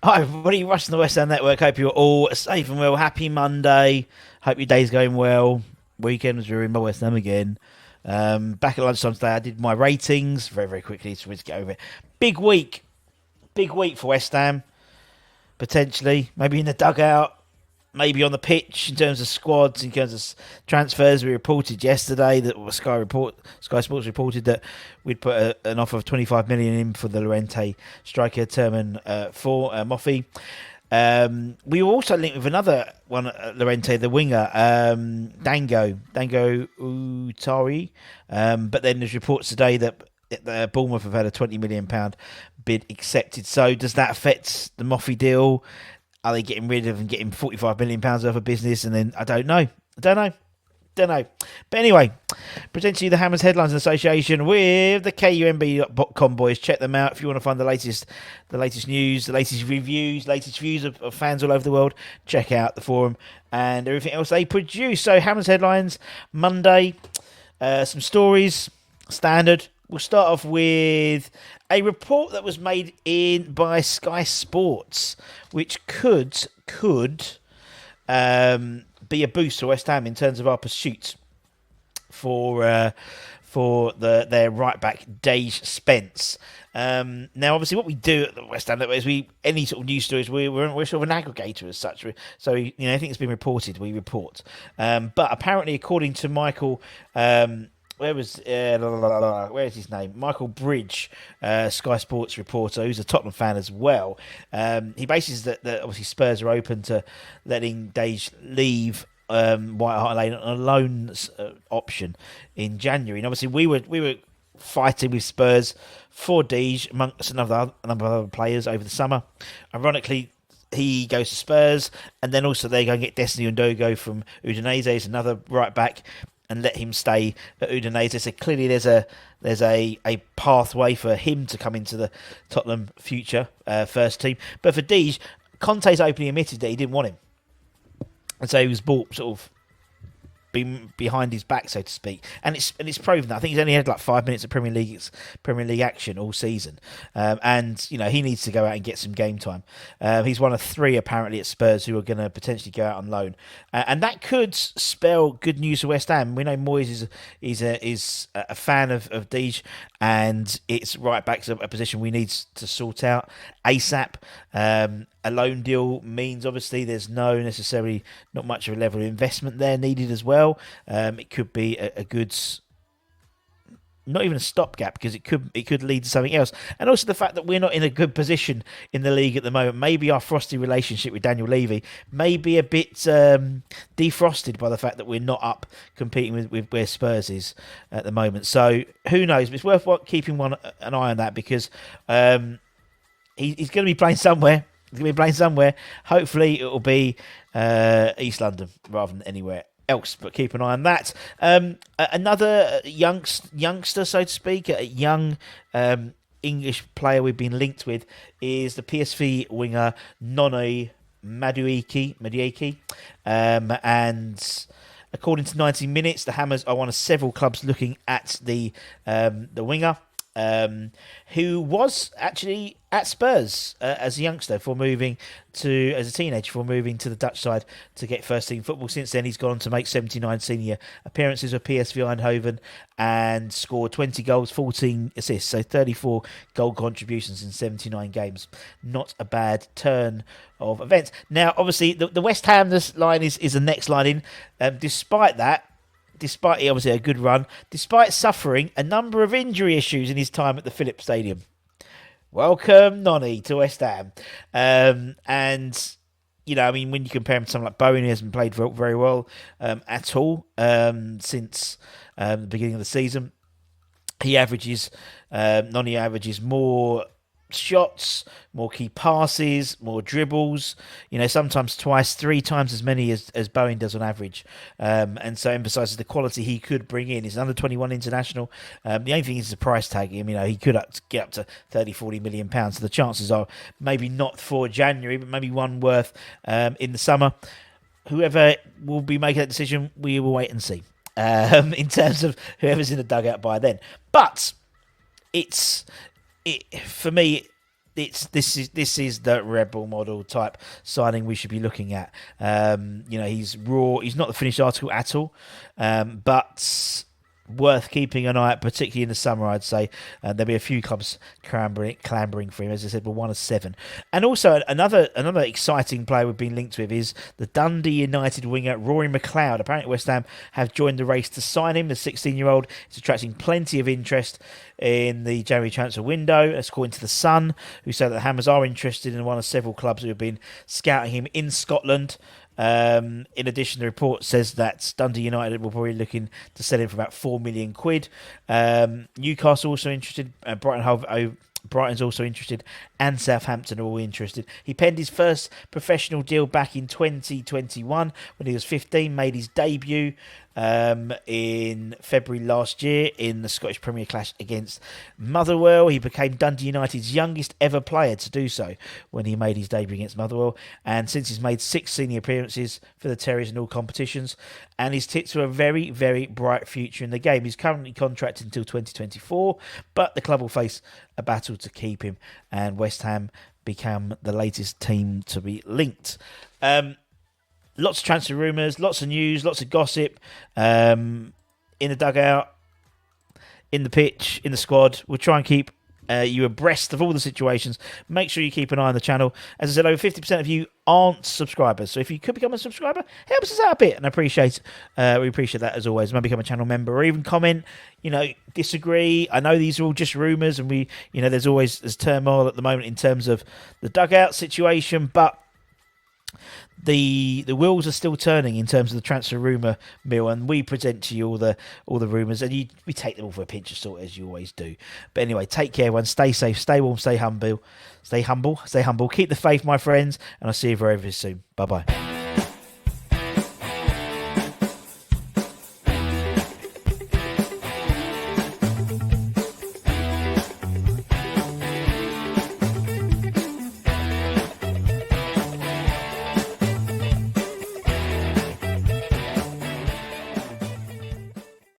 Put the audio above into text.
Hi everybody, Russ on the West Ham Network. Hope you're all safe and well. Happy Monday. Hope your day's going well. Weekend was ruined by West Ham again. Back at lunchtime today, I did my ratings very quickly so we just get over it. Big week for West Ham potentially. Maybe in the dugout, maybe on the pitch in terms of squads, in terms of transfers. We reported yesterday that Sky Sports reported that we'd put an offer of 25 million in for the Lorente striker Terman for Moffey. We were also linked with another one at Lorente, the winger, Dango Utari. But then there's reports today that Bournemouth have had a £20 million bid accepted. So does that affect the Moffey deal? Are they getting rid of and getting £45 million worth of business? And then I don't know. But anyway, potentially the Hammers headlines in association with the KUMB.com boys. Check them out if you want to find the latest news, the latest reviews, latest views of fans all over the world. Check out the forum and everything else they produce. So Hammers headlines Monday, some stories, standard. We'll start off with a report that was made in by Sky Sports, which could be a boost for West Ham in terms of our pursuit for their right back Djed Spence. Now, obviously, what we do at the West Ham is any sort of news stories we're sort of an aggregator as such. So anything that's been reported, we report. But apparently, according to Michael. Where is his name? Michael Bridge, Sky Sports reporter, who's a Tottenham fan as well. He bases that obviously Spurs are open to letting Dage leave White Hart Lane on a loan option in January. And obviously we were fighting with Spurs for Dage amongst a number of other players over the summer. Ironically, he goes to Spurs, and then also they go and get Destiny Undogo from Udinese, another right back, and let him stay at Udinese. So clearly there's a pathway for him to come into the Tottenham future first team. But for Deej, Conte's openly admitted that he didn't want him. And so he was bought sort of been behind his back, so to speak, and it's proven that. I think he's only had like 5 minutes of Premier League action all season, and he needs to go out and get some game time. He's one of three apparently at Spurs who are going to potentially go out on loan, and that could spell good news for West Ham. We know Moyes is a fan of Deej, and it's right back to a position we need to sort out ASAP. A loan deal means obviously there's not much of a level of investment there needed as well. It could be a good, not even a stopgap, because it could lead to something else. And also the fact that we're not in a good position in the league at the moment. Maybe our frosty relationship with Daniel Levy may be a bit defrosted by the fact that we're not up competing with where Spurs is at the moment. So who knows? But it's worth keeping an eye on that, because he's going to be playing somewhere. Hopefully it'll be East London rather than anywhere else, but keep an eye on that. Another youngster, so to speak, a young English player we've been linked with is the PSV winger Noni Madueke. And according to 90 Minutes, the Hammers are one of several clubs looking at the winger. Who was actually at Spurs as a youngster as a teenager, before moving to the Dutch side to get first team football. Since then, he's gone on to make 79 senior appearances with PSV Eindhoven and scored 20 goals, 14 assists, so 34 goal contributions in 79 games. Not a bad turn of events. Now, obviously, the West Ham line is the next line in. Despite obviously a good run, despite suffering a number of injury issues in his time at the Philips Stadium. Welcome, Noni, to West Ham. And, when you compare him to someone like Bowen, he hasn't played very well at all since the beginning of the season. Noni averages more shots, more key passes, more dribbles, sometimes twice, three times as many as Bowen does on average. And so emphasises the quality he could bring in. He's an under 21 international. The only thing is the price tag. He could get up to 30-40 million pounds. So the chances are maybe not for January, but maybe one worth in the summer. Whoever will be making that decision, we will wait and see. In terms of whoever's in the dugout by then. But for me, this is the Red Bull model type signing we should be looking at. He's raw. He's not the finished article at all, but worth keeping an eye out, particularly in the summer, I'd say. There'll be a few clubs clambering for him. As I said, we're one of 7. And also another exciting player we've been linked with is the Dundee United winger Rory McLeod. Apparently West Ham have joined the race to sign him. The 16-year-old is attracting plenty of interest in the January transfer window. That's according to The Sun, who say that the Hammers are interested in one of several clubs who have been scouting him in Scotland. In addition, the report says that Dundee United will probably be looking to sell him for about £4 million. Newcastle also interested. Brighton's also interested, and Southampton are all interested. He penned his first professional deal back in 2021 when he was 15, made his debut in February last year in the Scottish Premier clash against Motherwell. He became Dundee United's youngest ever player to do so when he made his debut against Motherwell, and since he's made 6 senior appearances for the Terriers in all competitions, and he's tipped to a very, very bright future in the game. He's currently contracted until 2024, but the club will face a battle to keep him, and West Ham become the latest team to be linked. Lots of transfer rumours, lots of news, lots of gossip in the dugout, in the pitch, in the squad. We'll try and keep you abreast of all the situations. Make sure you keep an eye on the channel. As I said, over 50% of you aren't subscribers. So if you could become a subscriber, help us out a bit. And we appreciate that as always. Maybe become a channel member or even comment, disagree. I know these are all just rumours and there's turmoil at the moment in terms of the dugout situation, but the wheels are still turning in terms of the transfer rumour mill, and we present to you all the rumours, and we take them all for a pinch of salt, as you always do. But anyway, take care, everyone. Stay safe, stay warm, stay humble. Keep the faith, my friends, and I'll see you very, very soon. Bye bye.